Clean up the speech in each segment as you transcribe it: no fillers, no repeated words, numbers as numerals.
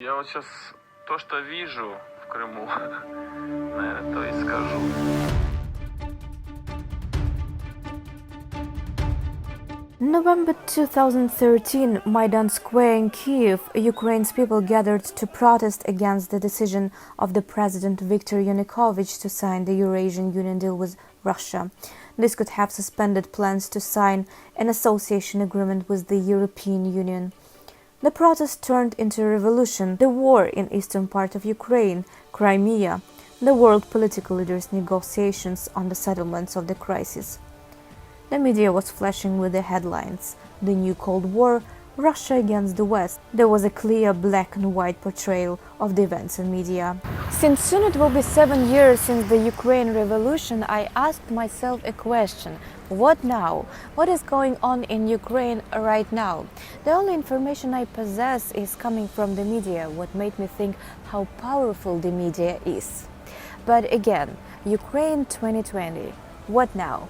Я вот сейчас то, что вижу в Крыму, наверное, то и скажу. November 2013, Maidan Square in Kyiv, Ukraine's people gathered to protest against the decision of the President Viktor Yanukovych to sign the Eurasian Union deal with Russia. This could have suspended plans to sign an association agreement with the European Union. The protest turned into a revolution, the war in eastern part of Ukraine, Crimea, the world political leaders' negotiations on the settlements of the crisis. The media was flashing with the headlines: the new Cold War, Russia against the West. There was a clear black and white portrayal of the events in media. Since soon it will be 7 years since the Ukraine revolution, I asked myself a question: what now? What is going on in Ukraine right now? The only information I possess is coming from the media, what made me think how powerful the media is. But again, Ukraine 2020, what now?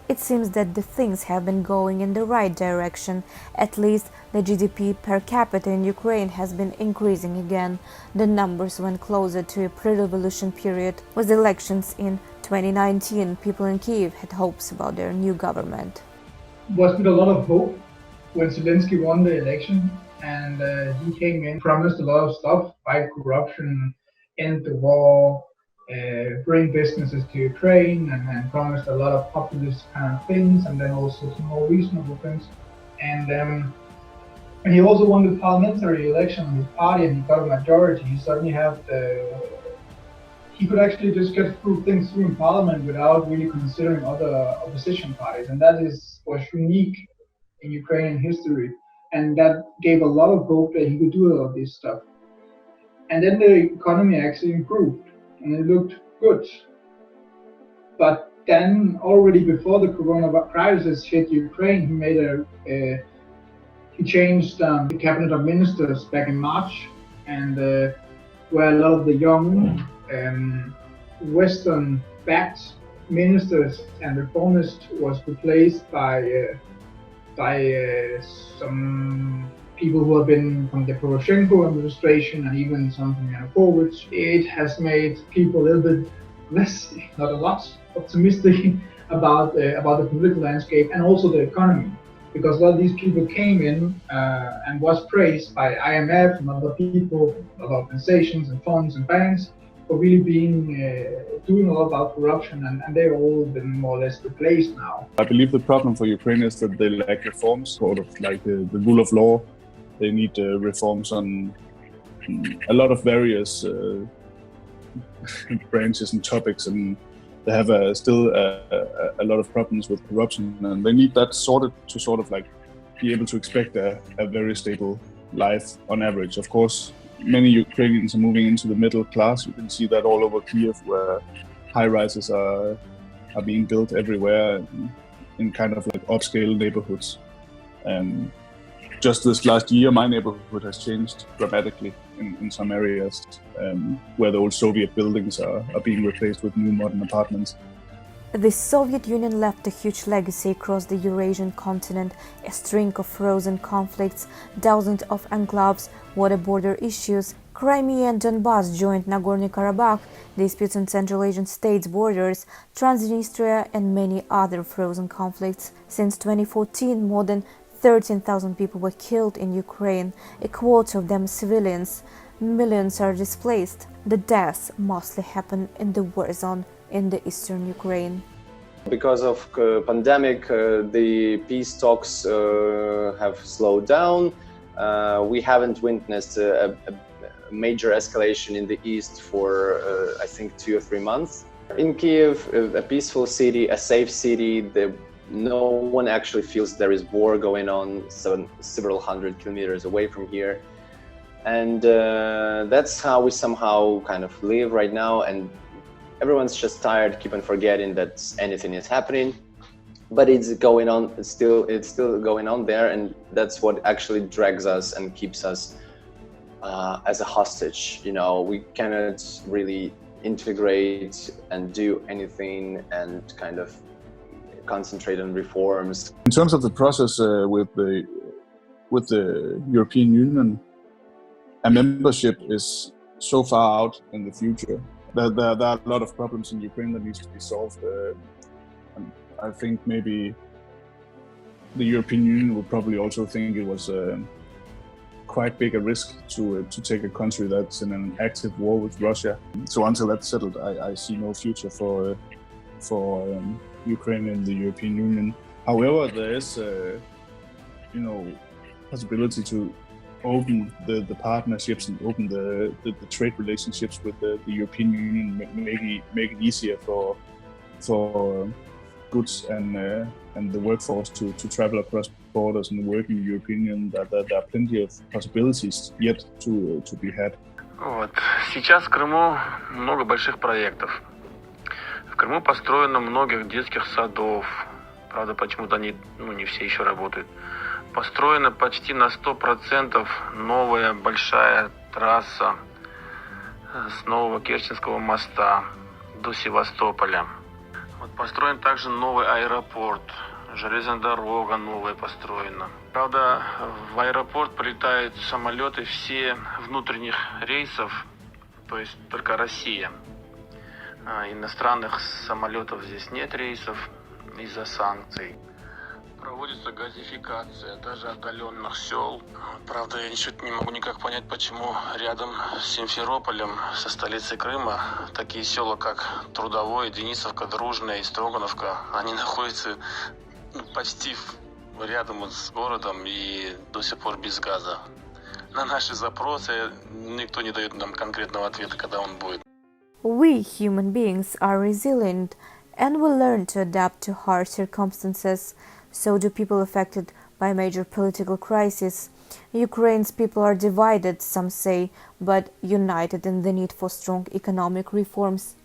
It seems that the things have been going in the right direction. At least the GDP per capita in Ukraine has been increasing again. The numbers went closer to a pre-revolution period. With elections in 2019, people in Kyiv had hopes about their new government. Was with a lot of hope when Zelensky won the election, and he came in, promised a lot of stuff: fight corruption, end the war, bring businesses to Ukraine, and promised a lot of populist kind of things, and then also some more reasonable things. And he also won the parliamentary election on his party, and he got a majority. He suddenly he could actually just get through things through in parliament without really considering other opposition parties, and that was unique in Ukrainian history, and that gave a lot of hope that he could do all of this stuff. And then the economy actually improved, and it looked good. But then, already before the coronavirus crisis hit Ukraine, he changed the cabinet of ministers back in March, and where a lot of the young Western-backed ministers and reformists was replaced by some people who have been from the Poroshenko administration and even some from Yanukovych. It has made people a little bit less, not a lot, optimistic about the political landscape and also the economy, because a lot of these people came in and was praised by IMF and other people, other organizations and funds and banks for really doing a lot about corruption, and they've all been more or less replaced now. I believe the problem for Ukraine is that they lack reforms, sort of like the rule of law. They need reforms on a lot of various branches and topics, and they have still a lot of problems with corruption, and they need that sorted to sort of like be able to expect a very stable life on average. Of course, many Ukrainians are moving into the middle class. You can see that all over Kyiv, where high rises are being built everywhere in kind of like upscale neighborhoods. And just this last year, my neighborhood has changed dramatically in some areas, where the old Soviet buildings are being replaced with new modern apartments. The Soviet Union left a huge legacy across the Eurasian continent: a string of frozen conflicts, dozens of enclaves, water border issues. Crimea and Donbass joined Nagorno-Karabakh, disputes on Central Asian states' borders, Transnistria, and many other frozen conflicts. Since 2014, more than 13,000 people were killed in Ukraine, a quarter of them civilians. Millions are displaced. The deaths mostly happen in the war zone in the eastern Ukraine. Because of pandemic, the peace talks have slowed down. We haven't witnessed a major escalation in the east for I think 2 or 3 months. In Kyiv, a peaceful city, a safe city, no one actually feels there is war going on several hundred kilometers away from here. And that's how we somehow kind of live right now, and everyone's just tired, keep on forgetting that anything is happening. But it's going on, it's still going on there, and that's what actually drags us and keeps us as a hostage. You know, we cannot really integrate and do anything and kind of concentrate on reforms. In terms of the process with the European Union, a membership is so far out in the future. There are a lot of problems in Ukraine that needs to be solved. And I think maybe the European Union would probably also think it was quite big a risk to take a country that's in an active war with Russia. So until that's settled, I see no future for Ukraine in the European Union. However, there is possibility to open the partnerships and open the trade relationships with the European Union, make it easier for goods and the workforce to travel across borders and work in the European Union. There are plenty of possibilities yet to be had. Вот. Сейчас в Крыму много больших проектов. В Крыму построено много детских садов. Правда, почему-то они не все еще работают. Построена почти на 100% новая большая трасса с Нового Керченского моста до Севастополя. Вот построен также новый аэропорт, железная дорога новая построена. Правда, в аэропорт прилетают самолеты все внутренних рейсов, то есть только Россия. Иностранных самолетов здесь нет рейсов из-за санкций. Проводится газификация даже отдаленных сел. Правда, я ничего не могу никак понять, почему рядом с Симферополем, со столицей Крыма, такие села, как Трудовое, Денисовка, Дружная и Строгановка, они находятся почти рядом с городом и до сих пор без газа. На наши запросы никто не дает нам конкретного ответа, когда он будет. We human beings are resilient and will learn to adapt to harsh circumstances. So do people affected by major political crisis. Ukraine's people are divided, some say, but united in the need for strong economic reforms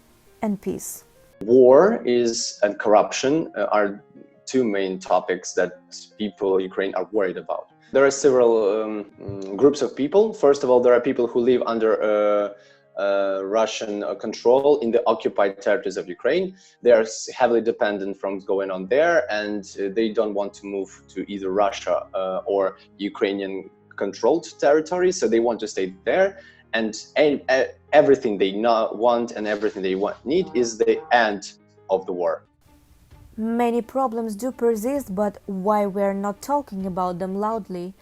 and peace. War and corruption are two main topics that people in Ukraine are worried about. There are several groups of people. First of all, there are people who live under Russian control in the occupied territories of Ukraine. They are heavily dependent from what's going on there, and they don't want to move to either Russia or Ukrainian controlled territory, so they want to stay there. And everything they want and everything they need is the end of the war. Many problems do persist, but why we're not talking about them loudly?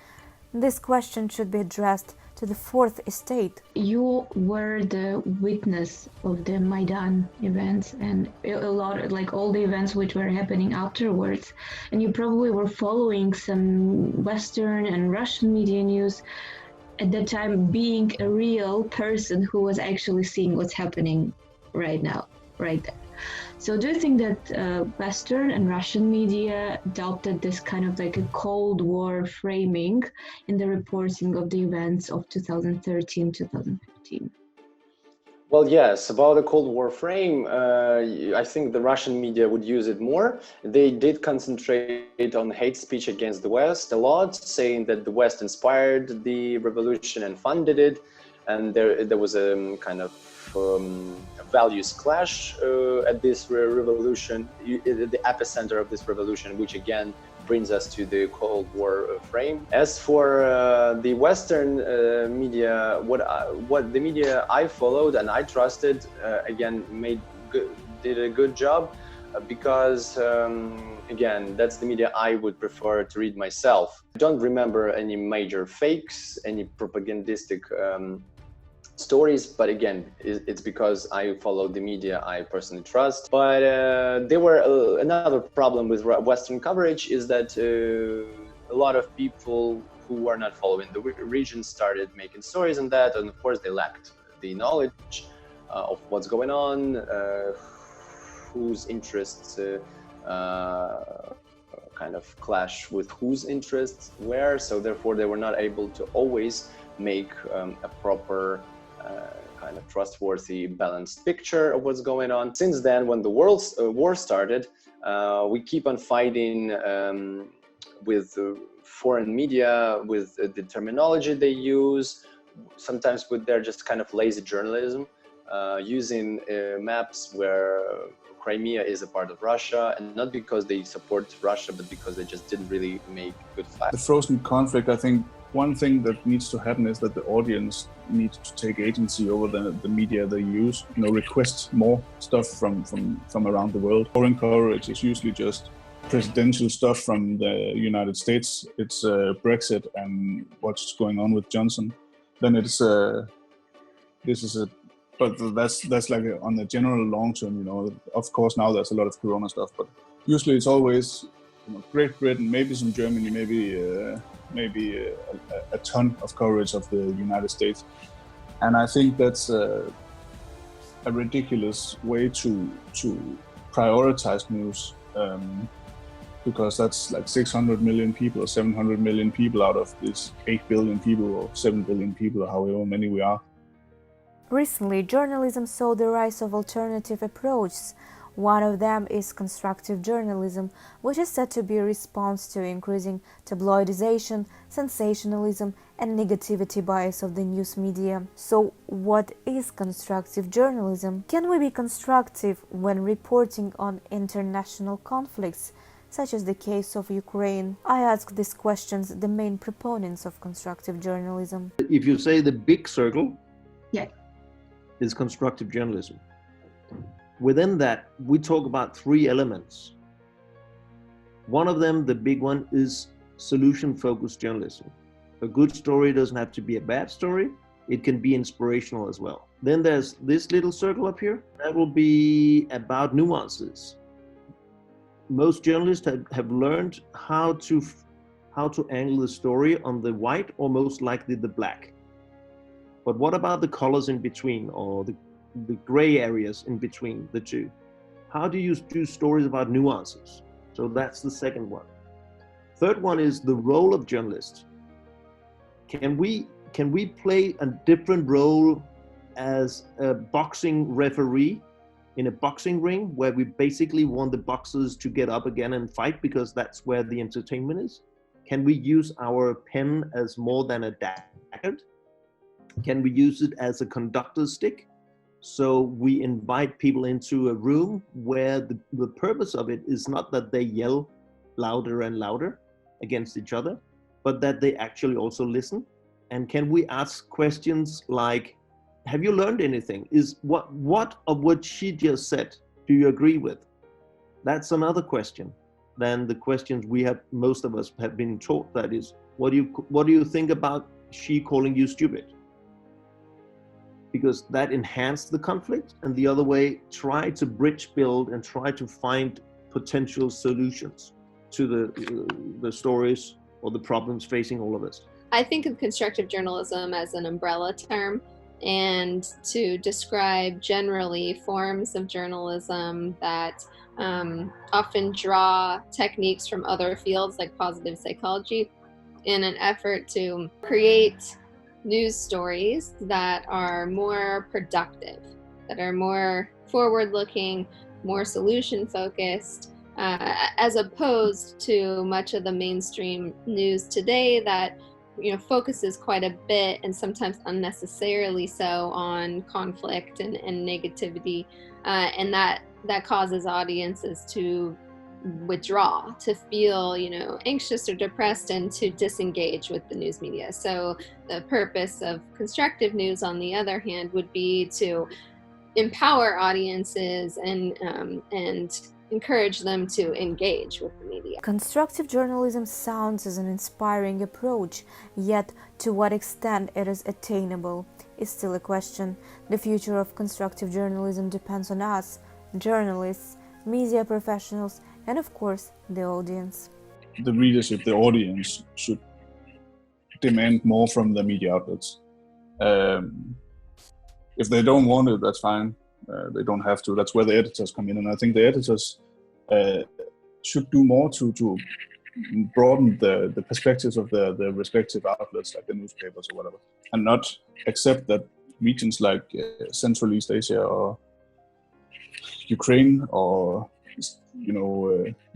This question should be addressed to the fourth estate. You were the witness of the Maidan events and a lot, like all the events which were happening afterwards, and you probably were following some Western and Russian media news at that time, being a real person who was actually seeing what's happening right now, right there. So do you think that Western and Russian media adopted this kind of like a Cold War framing in the reporting of the events of 2013-2015? Well, yes, about the Cold War frame, I think the Russian media would use it more. They did concentrate on hate speech against the West a lot, saying that the West inspired the revolution and funded it. And there was a kind of values clash at this revolution, the epicenter of this revolution, which again brings us to the Cold War frame. As for the Western media, what the media I followed and I trusted, again did a good job, because again, that's the media I would prefer to read myself. I don't remember any major fakes, any propagandistic stories, but again, it's because I follow the media I personally trust. But there were another problem with Western coverage is that a lot of people who are not following the region started making stories on that, and of course they lacked the knowledge of what's going on, whose interests kind of clash with whose interests where, so therefore they were not able to always make a proper kind of trustworthy, balanced picture of what's going on. Since then, when the war started, we keep on fighting with foreign media, with the terminology they use, sometimes with their just kind of lazy journalism, using maps where Crimea is a part of Russia, and not because they support Russia, but because they just didn't really make good facts. The frozen conflict, I think, one thing that needs to happen is that the audience needs to take agency over the media they use. Request more stuff from around the world. Foreign coverage is usually just presidential stuff from the United States. It's Brexit and what's going on with Johnson. Then it's but that's like on the general long term. Of course now there's a lot of Corona stuff, but usually it's always Great Britain, maybe some Germany, maybe a ton of coverage of the United States. And I think that's a ridiculous way to prioritize news, because that's like 600 million people or 700 million people out of this 8 billion people or 7 billion people or however many we are. Recently, journalism saw the rise of alternative approaches. One of them is constructive journalism, which is said to be a response to increasing tabloidization, sensationalism, and negativity bias of the news media. So, what is constructive journalism? Can we be constructive when reporting on international conflicts, such as the case of Ukraine? I ask these questions the main proponents of constructive journalism. If you say the big circle, Yeah. is constructive journalism. Within that, we talk about 3 elements. One of them, the big one, is solution-focused journalism. A good story doesn't have to be a bad story. It can be inspirational as well. Then there's this little circle up here. That will be about nuances. Most journalists have learned how to angle the story on the white or most likely the black. But what about the colors in between, or the gray areas in between the two? How do you do stories about nuances? So that's the second one. Third one is the role of journalists. Can we play a different role as a boxing referee in a boxing ring, where we basically want the boxers to get up again and fight because that's where the entertainment is? Can we use our pen as more than a dagger? Can we use it as a conductor's stick? So we invite people into a room where the purpose of it is not that they yell louder and louder against each other, but that they actually also listen. And can we ask questions like, have you learned anything? Is what of what she just said do you agree with? That's another question than the questions most of us have been taught. That is, what do you think about she calling you stupid? Because that enhanced the conflict, and the other way, try to bridge build and try to find potential solutions to the stories or the problems facing all of us. I think of constructive journalism as an umbrella term, and to describe generally forms of journalism that often draw techniques from other fields like positive psychology in an effort to create news stories that are more productive, that are more forward-looking, more solution-focused, as opposed to much of the mainstream news today that focuses quite a bit, and sometimes unnecessarily so, on conflict and negativity, and that causes audiences to withdraw, to feel anxious or depressed, and to disengage with the news media. So the purpose of constructive news, on the other hand, would be to empower audiences and encourage them to engage with the media. Constructive journalism sounds as an inspiring approach, yet to what extent it is attainable is still a question. The future of constructive journalism depends on us, journalists, media professionals, and of course, the audience. The readership, the audience, should demand more from the media outlets. If they don't want it, that's fine. They don't have to. That's where the editors come in. And I think the editors should do more to broaden the perspectives of the respective outlets, like the newspapers or whatever, and not accept that regions like Central East Asia or Ukraine or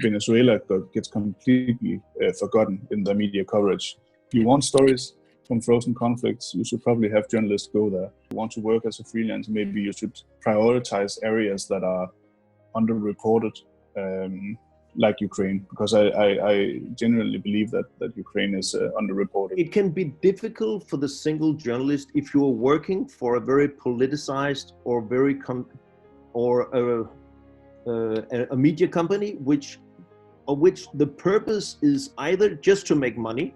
Venezuela gets completely forgotten in the media coverage. If you want stories from frozen conflicts, you should probably have journalists go there. If you want to work as a freelancer, maybe you should prioritize areas that are underreported. like Ukraine, because I genuinely believe that Ukraine is underreported. It can be difficult for the single journalist if you are working for a very politicized or very a media company which the purpose is either just to make money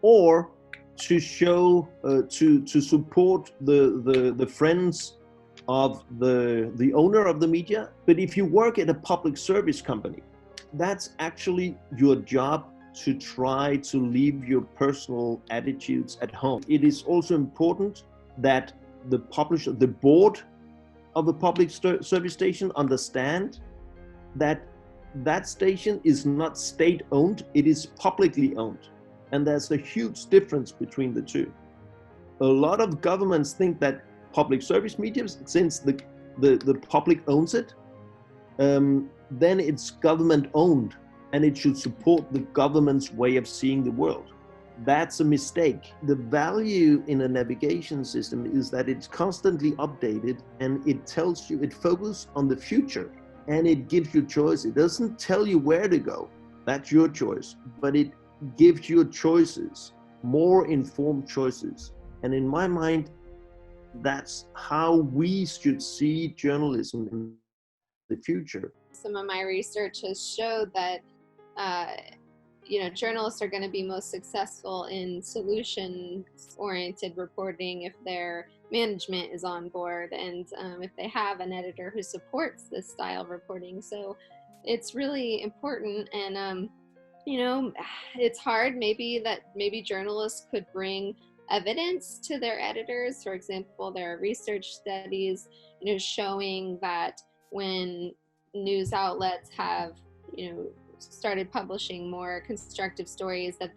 or to show to support the friends of the owner of the media. But if you work at a public service company, that's actually your job to try to leave your personal attitudes at home. It is also important that the publisher, the board of a public service station understand that that station is not state-owned, it is publicly owned. And there's a huge difference between the two. A lot of governments think that public service media, since the public owns it, then it's government owned and it should support the government's way of seeing the world. That's a mistake. The value in a navigation system is that it's constantly updated and it tells you, it focuses on the future and it gives you choice. It doesn't tell you where to go. That's your choice, but it gives you choices, more informed choices. And in my mind, that's how we should see journalism in the future. Some of my research has showed that journalists are going to be most successful in solutions-oriented reporting if their management is on board and if they have an editor who supports this style of reporting. So it's really important, and it's hard maybe journalists could bring evidence to their editors. For example, there are research studies showing that when news outlets have started publishing more constructive stories, that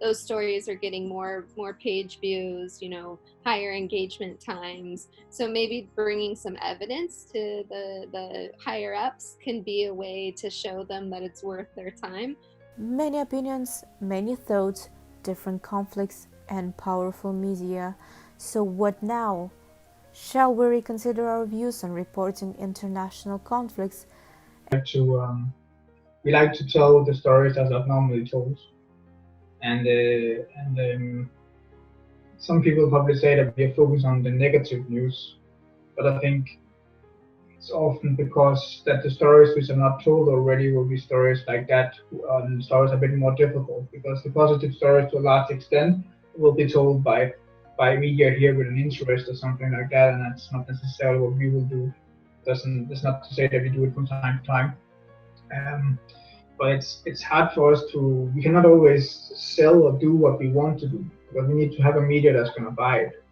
those stories are getting more page views, higher engagement times. So maybe bringing some evidence to the higher ups can be a way to show them that it's worth their time. Many opinions, many thoughts, different conflicts, and powerful media. So what now? Shall we reconsider our views on reporting international conflicts? We like to tell the stories as are normally told, and some people probably say that we are focused on the negative news, but I think it's often because that the stories which are not told already will be stories like that, and stories are a bit more difficult, because the positive stories to a large extent will be told by media here with an interest or something like that, and that's not necessarily what we will do. That's not to say that we do it from time to time. But it's hard for us we cannot always sell or do what we want to do, but we need to have a media that's going to buy it.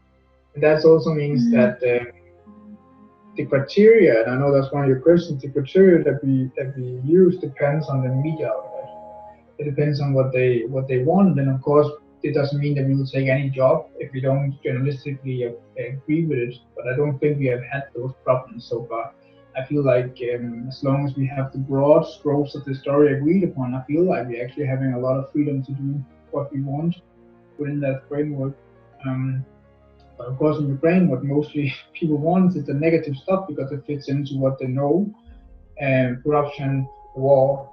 And that also means that the criteria, and I know that's one of your questions, the criteria that we use depends on the media outlet. It depends on what they want, and of course it doesn't mean that we will take any job if we don't journalistically agree with it, but I don't think we have had those problems so far. I feel like as long as we have the broad strokes of the story agreed upon, I feel like we're actually having a lot of freedom to do what we want within that framework. But of course in Ukraine, what mostly people want is the negative stuff because it fits into what they know, corruption, war,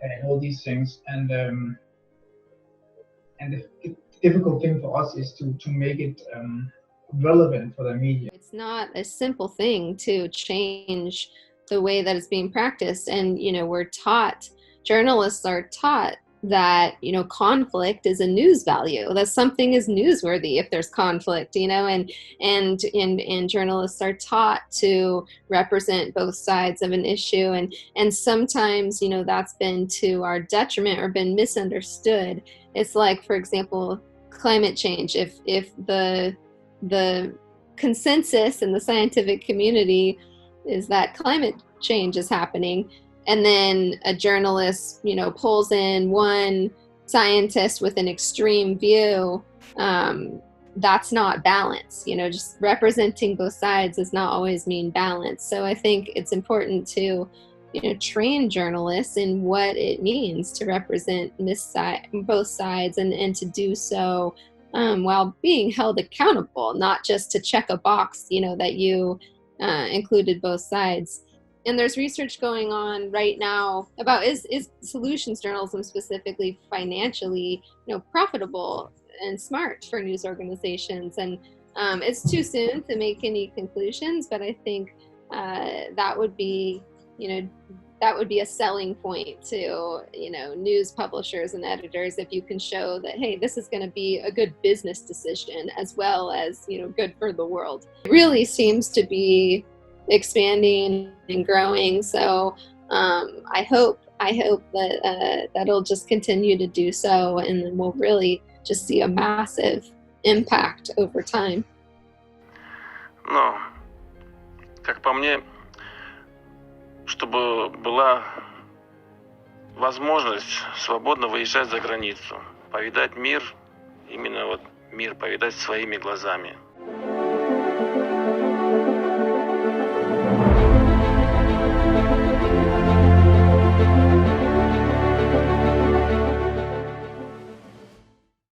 and all these things. And the difficult thing for us is to make it relevant for the media. It's not a simple thing to change the way that it's being practiced, and journalists are taught that conflict is a news value, that something is newsworthy if there's conflict, and journalists are taught to represent both sides of an issue, and sometimes that's been to our detriment or been misunderstood. It's like, for example, climate change. If the consensus in the scientific community is that climate change is happening, and then a journalist, pulls in one scientist with an extreme view, that's not balance. Just representing both sides does not always mean balance. So I think it's important to, train journalists in what it means to represent both sides, and to do so while being held accountable, not just to check a box, that you included both sides. and there's research going on right now about is solutions journalism specifically financially, profitable and smart for news organizations. And it's too soon to make any conclusions, but I think that would be, that would be a selling point to, news publishers and editors, if you can show that, hey, this is going to be a good business decision as well as, good for the world. It really seems to be expanding and growing. So I hope that that'll just continue to do so, and then we'll really just see a massive impact over time. Но, как по мне, чтобы была возможность свободно выезжать за границу, повидать мир, именно вот мир повидать своими глазами.